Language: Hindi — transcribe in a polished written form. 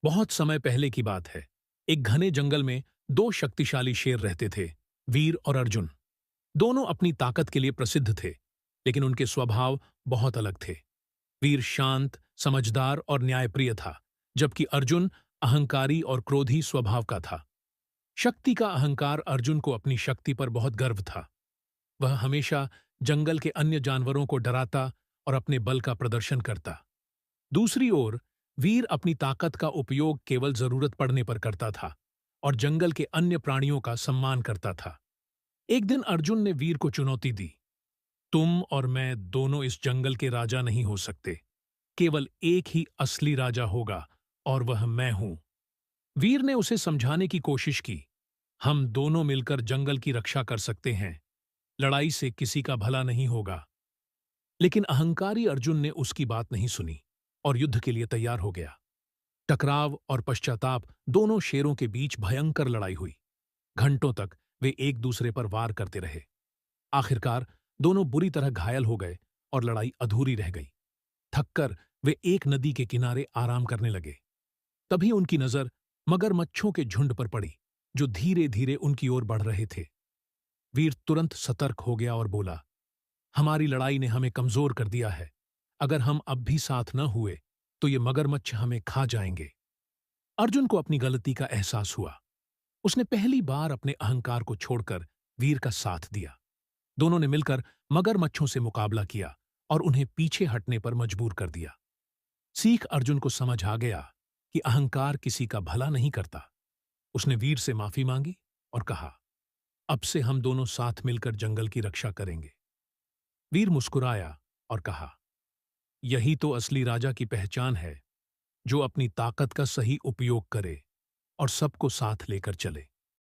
बहुत समय पहले की बात है। एक घने जंगल में दो शक्तिशाली शेर रहते थे, वीर और अर्जुन। दोनों अपनी ताकत के लिए प्रसिद्ध थे, लेकिन उनके स्वभाव बहुत अलग थे। वीर शांत, समझदार और न्यायप्रिय था, जबकि अर्जुन अहंकारी और क्रोधी स्वभाव का था। शक्ति का अहंकार अर्जुन को अपनी शक्ति पर बहुत गर्व था। वह हमेशा जंगल के अन्य जानवरों को डराता और अपने बल का प्रदर्शन करता। दूसरी ओर वीर अपनी ताकत का उपयोग केवल जरूरत पड़ने पर करता था और जंगल के अन्य प्राणियों का सम्मान करता था। एक दिन अर्जुन ने वीर को चुनौती दी। तुम और मैं दोनों इस जंगल के राजा नहीं हो सकते। केवल एक ही असली राजा होगा और वह मैं हूं। वीर ने उसे समझाने की कोशिश की। हम दोनों मिलकर जंगल की रक्षा कर सकते हैं। लड़ाई से किसी का भला नहीं होगा। लेकिन अहंकारी अर्जुन ने उसकी बात नहीं सुनी और युद्ध के लिए तैयार हो गया। टकराव और पश्चाताप दोनों शेरों के बीच भयंकर लड़ाई हुई। घंटों तक वे एक दूसरे पर वार करते रहे। आखिरकार दोनों बुरी तरह घायल हो गए और लड़ाई अधूरी रह गई। थककर वे एक नदी के किनारे आराम करने लगे। तभी उनकी नजर मगरमच्छों के झुंड पर पड़ी, जो धीरे धीरे उनकी ओर बढ़ रहे थे। वीर तुरंत सतर्क हो गया और बोला, हमारी लड़ाई ने हमें कमजोर कर दिया है। अगर हम अब भी साथ न हुए तो ये मगरमच्छ हमें खा जाएंगे। अर्जुन को अपनी गलती का एहसास हुआ। उसने पहली बार अपने अहंकार को छोड़कर वीर का साथ दिया। दोनों ने मिलकर मगरमच्छों से मुकाबला किया और उन्हें पीछे हटने पर मजबूर कर दिया। सीख अर्जुन को समझ आ गया कि अहंकार किसी का भला नहीं करता। उसने वीर से माफी मांगी और कहा, अब से हम दोनों साथ मिलकर जंगल की रक्षा करेंगे। वीर मुस्कुराया और कहा, यही तो असली राजा की पहचान है, जो अपनी ताकत का सही उपयोग करे और सबको साथ लेकर चले।